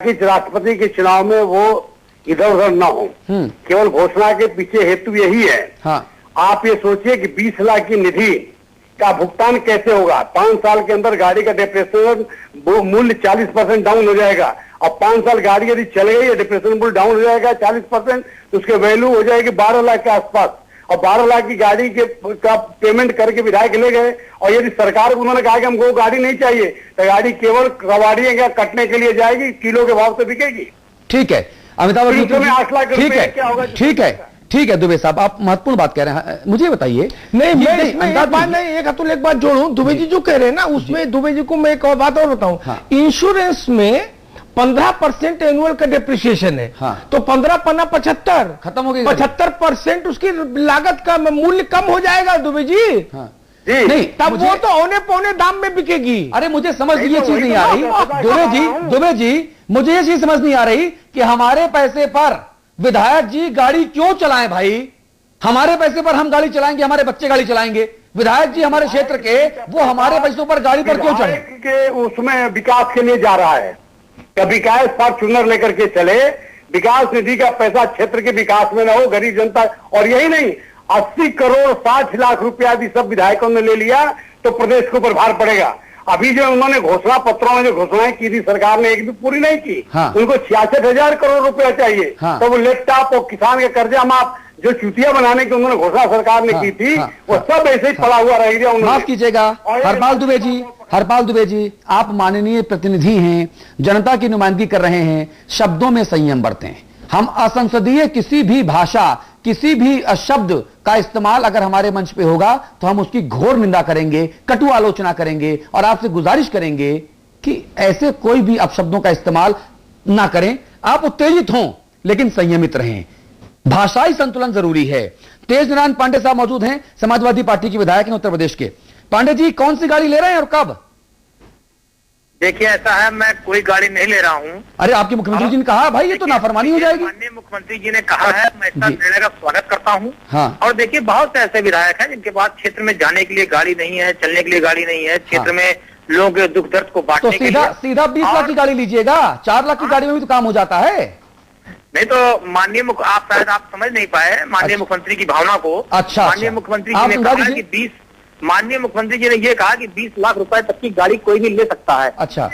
कि राष्ट्रपति के चुनाव में वो इधर उधर न हो। केवल घोषणा के पीछे हेतु यही है। हाँ। आप ये सोचिए कि 20 लाख की निधि का भुगतान कैसे होगा। 5 साल के अंदर गाड़ी का डिप्रेशन मूल्य 40% डाउन हो जाएगा और 5 साल गाड़ी यदि चल गई डिप्रेशन मूल्य डाउन हो जाएगा 40%, तो उसके वैल्यू हो जाएगी 12 लाख के आसपास। और 12 लाख की गाड़ी का पेमेंट करके विधायक ले गए और यदि सरकार को उन्होंने कहा कि हमको गाड़ी नहीं चाहिए तो गाड़ी केवल कबाड़ियों का कटने के लिए जाएगी, किलो के भाव से बिकेगी। ठीक है अमिताभ, 8 लाख रुपए क्या होगा? ठीक है दुबे साहब, आप महत्वपूर्ण बात कह रहे हैं, मुझे बताइए। नहीं, मैं इसमें एक बात जोड़ूं। दुबे जी जो कह रहे हैं ना, उसमें दुबे जी को मैं एक और बात और बताऊं। हाँ। इंश्योरेंस में 15% एनुअल का डिप्रिसिएशन है। हाँ। तो 15 पन्ना 75 खत्म हो गई। 75% उसकी लागत का मूल्य कम हो जाएगा दुबे जी। हाँ। नहीं, तब वो तो औने पौने दाम में बिकेगी। अरे मुझे समझ ये चीज नहीं आ रही दुबे जी, मुझे ये चीज समझ नहीं आ रही कि हमारे पैसे पर विधायक जी गाड़ी क्यों चलाएं भाई। हमारे पैसे पर हम गाड़ी चलाएंगे, हमारे बच्चे गाड़ी चलाएंगे। विधायक जी हमारे क्षेत्र के, वो हमारे पैसों पर गाड़ी पर क्यों चढ़े? के उसमें विकास के लिए जा रहा है, विकास फॉर्च्यूनर लेकर के चले। विकास निधि का पैसा क्षेत्र के विकास में न हो, गरीब जनता। और यही नहीं, 80 करोड़ 60 लाख रुपया भी सब विधायकों ने ले लिया तो प्रदेश को ऊपर भार पड़ेगा। अभी जो उन्होंने घोषणा पत्रों में जो घोषणाएं की थी सरकार ने, एक भी पूरी नहीं की। हाँ। उनको 66,000 करोड़ रुपया चाहिए। हाँ। तो वो लैपटॉप और किसान के कर्जा माफ, जो चुतिया बनाने की उन्होंने घोषणा सरकार ने की थी, वो सब ऐसे ही पड़ा हुआ रह गया। माफ कीजिएगा हरपाल दुबे जी, आप माननीय प्रतिनिधि हैं, जनता की नुमाइंदगी कर रहे हैं, शब्दों में संयम बरतें। हम असंसदीय किसी भी भाषा, किसी भी शब्द का इस्तेमाल अगर हमारे मंच पे होगा तो हम उसकी घोर निंदा करेंगे, कटु आलोचना करेंगे और आपसे गुजारिश करेंगे कि ऐसे कोई भी अपशब्दों का इस्तेमाल ना करें। आप उत्तेजित हों लेकिन संयमित रहें, भाषाई संतुलन जरूरी है। तेज नारायण पांडे साहब मौजूद हैं, समाजवादी पार्टी के विधायक हैं उत्तर प्रदेश के। पांडे जी, कौन सी गाड़ी ले रहे हैं और कब? देखिए, ऐसा है, मैं कोई गाड़ी नहीं ले रहा हूँ। अरे आपके मुख्यमंत्री जी ने कहा भाई ये तो नाफरमानी हो जाएगी। माननीय मुख्यमंत्री जी ने कहा है, मैं इसका निर्णय का स्वागत करता हूँ। हाँ। और देखिए, बहुत से ऐसे विधायक हैं जिनके पास क्षेत्र में जाने के लिए गाड़ी नहीं है, चलने के लिए गाड़ी नहीं है, क्षेत्र में लोगों के दुख दर्द को बांटने के लिए। सीधा 20 लाख की गाड़ी लीजिएगा, 4 लाख की गाड़ी में भी तो काम हो जाता है। नहीं तो माननीय आप शायद आप समझ नहीं पाए माननीय मुख्यमंत्री की भावना को। अच्छा, माननीय मुख्यमंत्री जी ने कहा कि माननीय मुख्यमंत्री जी ने ये कहा कि 20 लाख रुपए तक की गाड़ी कोई भी ले सकता है। अच्छा,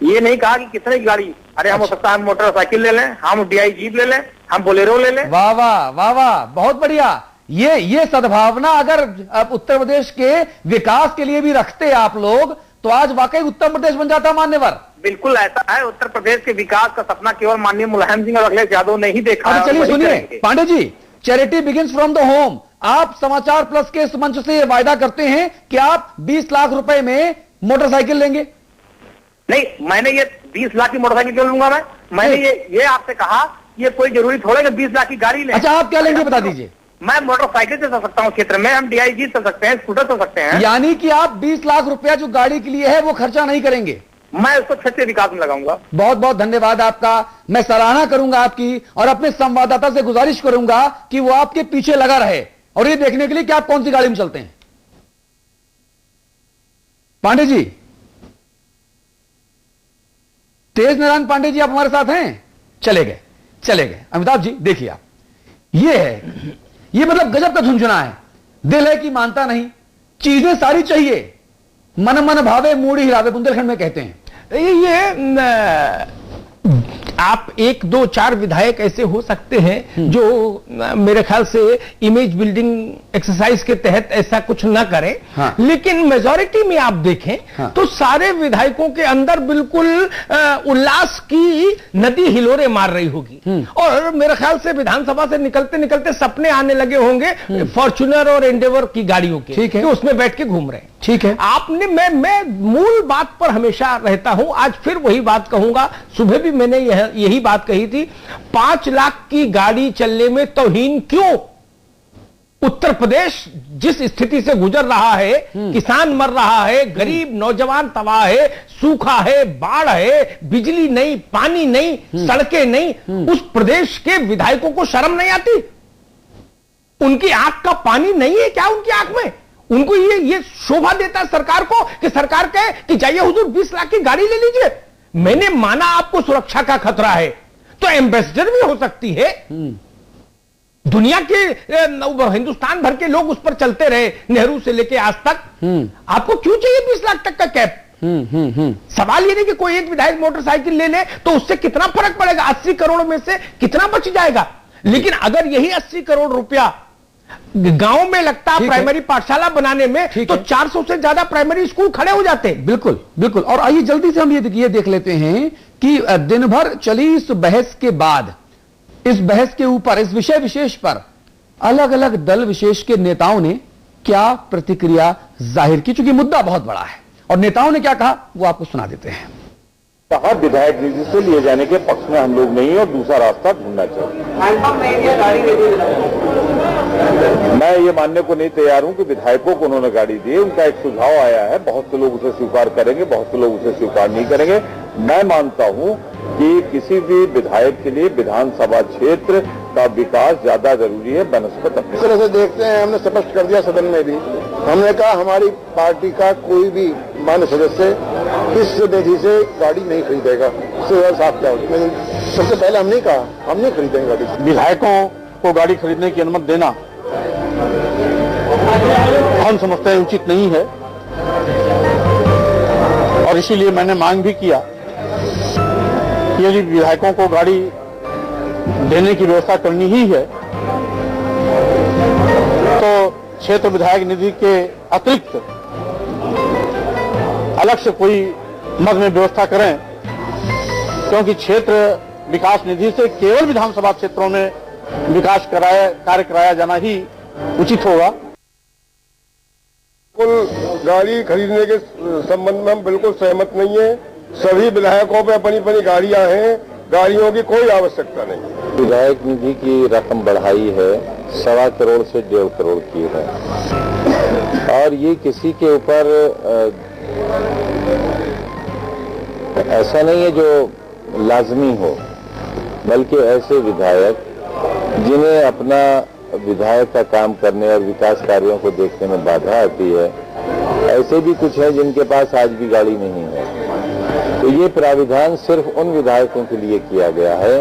ये नहीं कहा कि कितने की गाड़ी। अरे हम हो सकता है मोटरसाइकिल ले लें, हम DI जीप ले लें, हम बोलेरो ले लें। वाह वाह वाह वाह, बहुत बढ़िया। ये सद्भावना अगर उत्तर प्रदेश के विकास के लिए भी रखते आप लोग तो आज वाकई उत्तर प्रदेश बन जाता मान्यवर। बिल्कुल ऐसा है, उत्तर प्रदेश के विकास का सपना केवल माननीय मुलायम सिंह और अखिलेश यादव ने ही देखा है। चलिए सुनिए Pandey ji, charity begins from the home. आप समाचार प्लस के इस मंच से वायदा करते हैं कि आप 20 लाख रुपए में मोटरसाइकिल लेंगे? नहीं, मैंने ये 20 लाख की मोटरसाइकिल क्यों लूंगा? मैंने ये आपसे कहा, ये कोई जरूरी थोड़ा कि 20 लाख की गाड़ी लें। अच्छा, आप क्या लेंगे बता दीजिए। मैं मोटरसाइकिल से चल सकता हूँ क्षेत्र में, हम DI जीप चल सकते हैं, स्कूटर चल सकते हैं। यानी कि आप 20 लाख रुपया जो गाड़ी के लिए है वो खर्चा नहीं करेंगे? मैं उसको क्षेत्रीय विकास में लगाऊंगा। बहुत बहुत धन्यवाद आपका। मैं सराहना करूंगा आपकी और अपने संवाददाता से गुजारिश करूंगा कि वो आपके पीछे लगा रहे और ये देखने के लिए कि आप कौन सी गाड़ी में चलते हैं। पांडे जी, तेज नारायण पांडे जी, आप हमारे साथ हैं? चले गए। अमिताभ जी देखिए, आप ये मतलब गजब का झुंझुना है। दिल है कि मानता नहीं, चीजें सारी चाहिए, मन मन भावे मूड हिलावे, बुंदेलखंड में कहते हैं। ये आप 1, 2, 4 विधायक ऐसे हो सकते हैं जो मेरे ख्याल से इमेज बिल्डिंग एक्सरसाइज के तहत ऐसा कुछ ना करें। हाँ। लेकिन मेजॉरिटी में आप देखें हाँ। तो सारे विधायकों के अंदर बिल्कुल उल्लास की नदी हिलोरे मार रही होगी और मेरे ख्याल से विधानसभा से निकलते निकलते सपने आने लगे होंगे फॉर्च्यूनर और एंडेवर की गाड़ियों के। ठीक है, कि उसमें बैठ के घूम रहे हैं। ठीक है, आपने मैं मूल बात पर हमेशा रहता हूं, आज फिर वही बात कहूंगा। सुबह भी मैंने यही बात कही थी, 5 लाख की गाड़ी चलने में तौहीन क्यों? उत्तर प्रदेश जिस स्थिति से गुजर रहा है, किसान मर रहा है, गरीब नौजवान तबाह है, सूखा है, बाढ़ है, बिजली नहीं, पानी नहीं, सड़कें नहीं, उस प्रदेश के विधायकों को शर्म नहीं आती? उनकी आंख का पानी नहीं है क्या उनकी आंख में? उनको ये शोभा देता है सरकार को कि सरकार कहे कि जाइए हुजूर 20 लाख की गाड़ी ले लीजिए। मैंने माना आपको सुरक्षा का खतरा है, तो एम्बेसडर भी हो सकती है। दुनिया के हिंदुस्तान भर के लोग उस पर चलते रहे, नेहरू से लेके आज तक। आपको क्यों चाहिए 20 लाख तक का कैप? सवाल ये नहीं कि कोई एक विधायक मोटरसाइकिल ले ले तो उससे कितना फर्क पड़ेगा, 80 करोड़ में से कितना बच जाएगा। लेकिन अगर यही 80 करोड़ रुपया गांव में लगता प्राइमरी पाठशाला बनाने में, तो 400 से ज्यादा प्राइमरी स्कूल खड़े हो जाते। बिल्कुल बिल्कुल। और आइए जल्दी से हम ये देख लेते हैं कि दिन भर चली इस बहस के बाद, इस बहस के ऊपर, इस विषय विशेष पर अलग अलग दल विशेष के नेताओं ने क्या प्रतिक्रिया जाहिर की, चूंकि मुद्दा बहुत बड़ा है और नेताओं ने क्या कहा वो आपको सुना देते हैं। कहा विधायक निधि से लिए जाने के पक्ष में हम लोग नहीं है और दूसरा रास्ता ढूंढना चाहिए। मैं ये मानने को नहीं तैयार हूं कि विधायकों को उन्होंने गाड़ी दी है। उनका एक सुझाव आया है, बहुत से लोग उसे स्वीकार करेंगे, बहुत से लोग उसे स्वीकार नहीं करेंगे। मैं मानता हूं कि किसी भी विधायक के लिए विधानसभा क्षेत्र का विकास ज्यादा जरूरी है बनस्पत अपने। इस तरह से देखते हैं, हमने स्पष्ट कर दिया सदन में भी, हमने कहा हमारी पार्टी का कोई भी मान्य सदस्य इस निधि से गाड़ी नहीं खरीदेगा। इससे साफ क्या होगी? सबसे पहले हमने कहा हम नहीं खरीदेंगे गाड़ी। विधायकों को गाड़ी खरीदने की अनुमति देना हम समझते हैं उचित नहीं है और इसीलिए मैंने मांग भी किया कि यदि विधायकों को गाड़ी देने की व्यवस्था करनी ही है तो क्षेत्र विधायक निधि के अतिरिक्त अलग से कोई मद में व्यवस्था करें, क्योंकि क्षेत्र विकास निधि से केवल विधानसभा क्षेत्रों में विकास कार्य कराया जाना ही उचित होगा। बिल्कुल गाड़ी खरीदने के संबंध में हम बिल्कुल सहमत नहीं है। सभी विधायकों पे अपनी अपनी गाड़ियां हैं, गाड़ियों की कोई आवश्यकता नहीं। विधायक निधि की रकम बढ़ाई है, 1.25 करोड़ से 1.5 करोड़ की है और ये किसी के ऊपर ऐसा नहीं है जो लाजमी हो, बल्कि ऐसे विधायक जिन्हें अपना विधायक का काम करने और विकास कार्यों को देखने में बाधा आती है, ऐसे भी कुछ है जिनके पास आज भी गाड़ी नहीं है। तो ये प्राविधान सिर्फ उन विधायकों के लिए किया गया है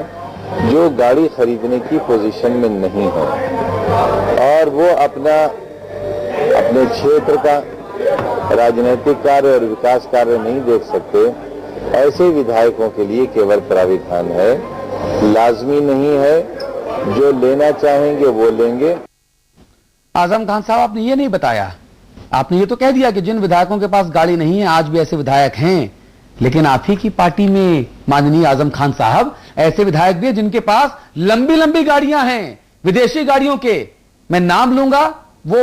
जो गाड़ी खरीदने की पोजीशन में नहीं है और वो अपने क्षेत्र का राजनीतिक कार्य और विकास कार्य नहीं देख सकते। ऐसे विधायकों के लिए केवल प्राविधान है, लाजमी नहीं है। जो लेना चाहेंगे वो लेंगे। आजम खान साहब, आपने ये नहीं बताया, आपने ये तो कह दिया कि जिन विधायकों के पास गाड़ी नहीं है, आज भी ऐसे विधायक हैं, लेकिन आप ही की पार्टी में माननीय आजम खान साहब ऐसे विधायक भी हैं जिनके पास लंबी लंबी गाड़ियां हैं, विदेशी गाड़ियों के, मैं नाम लूंगा, वो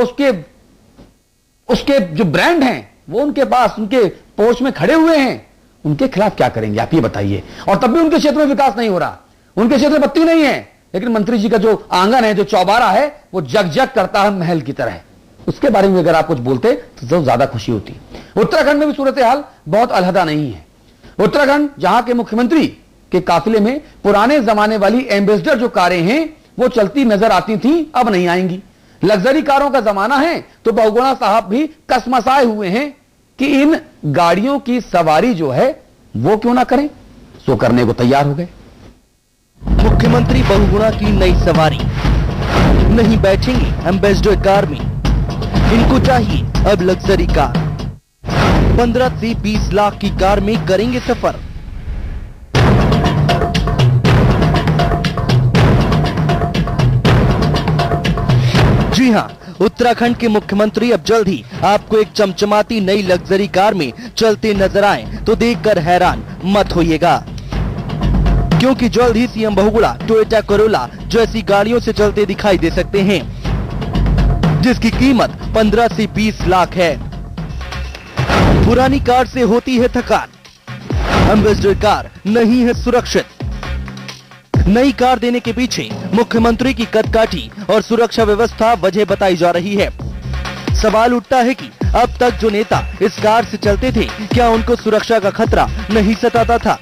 उसके जो ब्रांड हैं वो उनके पास, उनके पोर्च में खड़े हुए हैं। उनके खिलाफ क्या करेंगे आप ये बताइए। और तब भी उनके क्षेत्र में विकास नहीं हो रहा, उनके क्षेत्र में बत्ती नहीं है, लेकिन मंत्री जी का जो आंगन है, जो चौबारा है, वो जग करता है महल की तरह। उसके बारे में अगर आप कुछ बोलते तो ज्यादा खुशी होती। उत्तराखंड में भी सूरत हाल बहुत अलहदा नहीं है। उत्तराखंड, जहां के मुख्यमंत्री के काफिले में पुराने जमाने वाली एम्बेसडर जो कारें हैं वो चलती नजर आती थी, अब नहीं आएंगी। लग्जरी कारों का जमाना है तो बहुगुणा साहब भी कसमसाए हुए हैं कि इन गाड़ियों की सवारी जो है वो क्यों ना करें, सो करने को तैयार हो गए। मुख्यमंत्री बहुगुणा की नई सवारी, नहीं बैठेंगे एम्बेसडर कार में, इनको चाहिए अब लग्जरी कार। 15 से 20 लाख की कार में करेंगे सफर। जी हां, उत्तराखंड के मुख्यमंत्री अब जल्द ही आपको एक चमचमाती नई लग्जरी कार में चलते नजर आए तो देखकर हैरान मत होइएगा, क्योंकि जल्द ही सीएम बहुगुणा टोयोटा कोरोला जैसी गाड़ियों से चलते दिखाई दे सकते हैं, जिसकी कीमत 15 से 20 लाख है। पुरानी कार से होती है थकान, एम्बेसडर कार नहीं है सुरक्षित। नई कार देने के पीछे मुख्यमंत्री की कदकाठी और सुरक्षा व्यवस्था वजह बताई जा रही है। सवाल उठता है कि अब तक जो नेता इस कार से चलते थे, क्या उनको सुरक्षा का खतरा नहीं सताता था?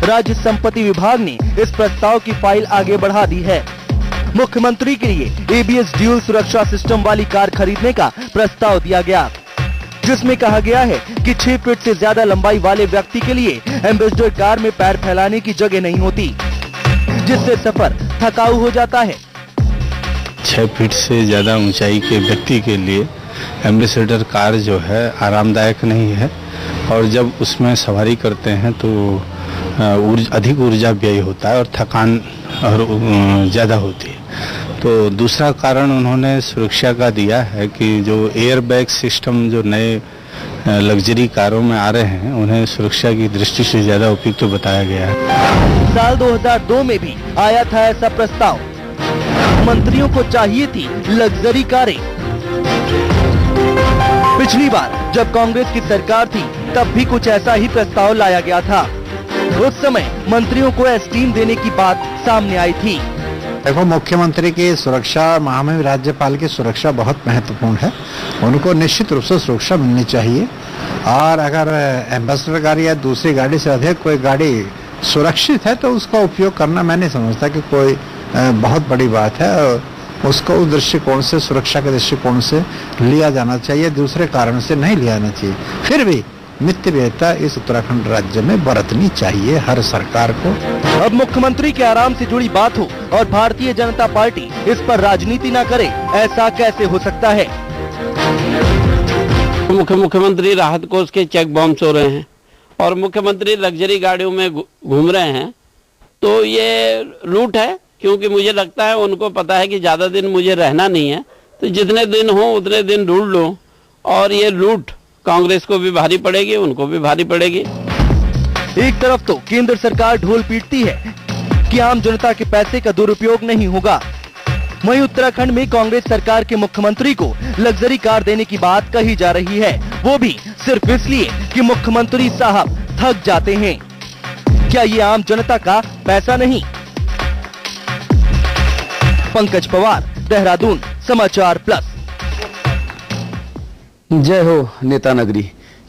राज्य संपत्ति विभाग ने इस प्रस्ताव की फाइल आगे बढ़ा दी है। मुख्यमंत्री के लिए ABS ड्यूल सुरक्षा सिस्टम वाली कार खरीदने का प्रस्ताव दिया गया। जिसमें कहा गया है कि 6 फीट से ज्यादा लंबाई वाले व्यक्ति के लिए एम्बेसडर कार में पैर फैलाने की जगह नहीं होती, जिससे सफर थकाऊ हो जाता है। 6 फीट से ज्यादा ऊंचाई के व्यक्ति के लिए एम्बेसडर कार जो है आरामदायक नहीं है, और जब उसमें सवारी करते हैं तो अधिक ऊर्जा व्यय होता है और थकान और ज़्यादा होती है। तो दूसरा कारण उन्होंने सुरक्षा का दिया है कि जो एयर बैग सिस्टम जो नए लग्जरी कारों में आ रहे हैं, उन्हें सुरक्षा की दृष्टि से ज़्यादा उपयुक्त तो बताया गया है। साल 2002 में भी आया था ऐसा प्रस्ताव। मंत्रियों को चाहिए थी लग्जरी कारें। पिछली बार जब कांग्रेस की सरकार थी तब भी कुछ ऐसा ही प्रस्ताव लाया गया था। उस समय मंत्रियों को एस्टीम देने की बात सामने आई थी। देखो, मुख्यमंत्री की सुरक्षा, महामहिम राज्यपाल की सुरक्षा बहुत महत्वपूर्ण है। उनको निश्चित रूप से सुरक्षा मिलनी चाहिए, और अगर एम्बेसडर गाड़ी या दूसरी गाड़ी से अधिक कोई गाड़ी सुरक्षित है तो उसका उपयोग करना मैं नहीं समझता कि कोई बहुत बड़ी बात है। उसको उस दृष्टिकोण से, सुरक्षा के दृष्टिकोण से लिया जाना चाहिए, दूसरे कारण से नहीं लिया जाना चाहिए। फिर भी मितव्ययिता इस उत्तराखंड राज्य में बरतनी चाहिए हर सरकार को। अब मुख्यमंत्री के आराम से जुड़ी बात हो और भारतीय जनता पार्टी इस पर राजनीति न करे, ऐसा कैसे हो सकता है? मुख्यमंत्री राहत कोष के चेक बाउंस हो रहे हैं और मुख्यमंत्री लग्जरी गाड़ियों में घूम रहे हैं, तो ये लूट है। क्योंकि मुझे लगता है उनको पता है कि ज्यादा दिन मुझे रहना नहीं है, तो जितने दिन हो उतने दिन ढूंढ लो, और ये लूट कांग्रेस को भी भारी पड़ेगी, उनको भी भारी पड़ेगी। एक तरफ तो केंद्र सरकार ढोल पीटती है कि आम जनता के पैसे का दुरुपयोग नहीं होगा, वहीं उत्तराखंड में कांग्रेस सरकार के मुख्यमंत्री को लग्जरी कार देने की बात कही जा रही है, वो भी सिर्फ इसलिए कि मुख्यमंत्री साहब थक जाते हैं। क्या ये आम जनता का पैसा नहीं? पंकज पवार, देहरादून, समाचार प्लस। जय हो नेता नगरी।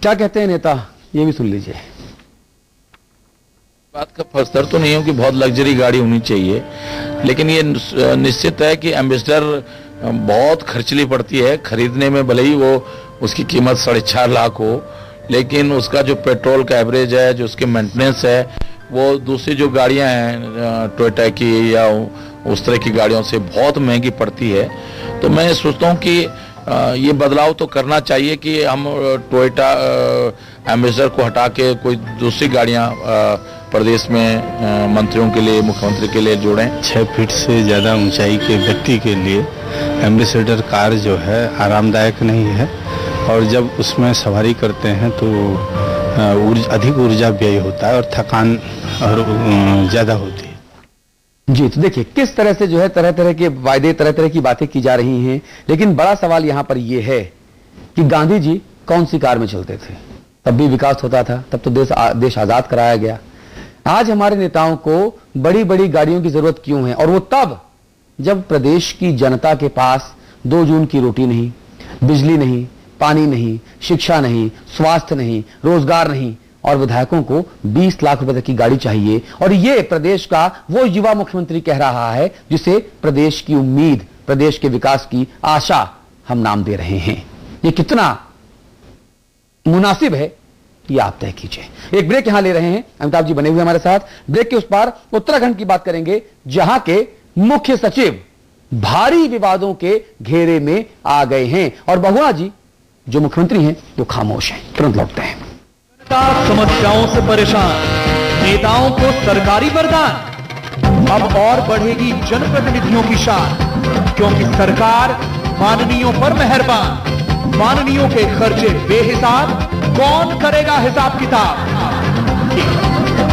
क्या कहते हैं नेता, ये भी सुन लीजिए। बात का फर्स्तर तो नहीं हो कि बहुत लग्जरी गाड़ी होनी चाहिए, लेकिन ये निश्चित है कि एम्बेसडर बहुत खर्चली पड़ती है खरीदने में। भले ही वो उसकी कीमत 4.5 लाख हो, लेकिन उसका जो पेट्रोल का एवरेज है, जो उसके मेंटेनेंस है, वो दूसरी जो गाड़ियां हैं टोयोटा की या उस तरह की गाड़ियों से बहुत महंगी पड़ती है। तो मैं सोचता हूँ कि ये बदलाव तो करना चाहिए कि हम टोयोटा एम्बेसडर को हटा के कोई दूसरी गाड़ियां प्रदेश में मंत्रियों के लिए, मुख्यमंत्री के लिए जोड़ें। 6 फीट से ज़्यादा ऊंचाई के व्यक्ति के लिए एम्बेसडर कार जो है आरामदायक नहीं है, और जब उसमें सवारी करते हैं तो अधिक ऊर्जा व्यय होता है और थकान और ज़्यादा होती है। जी, तो देखिए किस तरह से जो है तरह तरह के वायदे, तरह तरह की बातें की जा रही हैं, लेकिन बड़ा सवाल यहां पर यह है कि गांधी जी कौन सी कार में चलते थे? तब भी विकास होता था, तब तो देश आजाद कराया गया। आज हमारे नेताओं को बड़ी बड़ी गाड़ियों की जरूरत क्यों है? और वो तब जब प्रदेश की जनता के पास 2 जून की रोटी नहीं, बिजली नहीं, पानी नहीं, शिक्षा नहीं, स्वास्थ्य नहीं, रोजगार नहीं, और विधायकों को 20 लाख रुपए तक की गाड़ी चाहिए। और ये प्रदेश का वो युवा मुख्यमंत्री कह रहा है जिसे प्रदेश की उम्मीद, प्रदेश के विकास की आशा हम नाम दे रहे हैं। ये कितना मुनासिब है, ये आप तय कीजिए। एक ब्रेक यहां ले रहे हैं, अमिताभ जी बने हुए हमारे साथ। ब्रेक के उस पार उत्तराखंड की बात करेंगे, जहां के मुख्य सचिव भारी विवादों के घेरे में आ गए हैं, और बहुआ जी जो मुख्यमंत्री हैं वो खामोश हैं। तुरंत लौटते हैं। समस्याओं से परेशान नेताओं को सरकारी वरदान, अब और बढ़ेगी जनप्रतिनिधियों की शान, क्योंकि सरकार माननीयों पर मेहरबान। माननीयों के खर्चे बेहिसाब, कौन करेगा हिसाब किताब?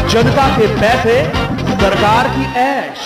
जनता के पैसे, सरकार की ऐश।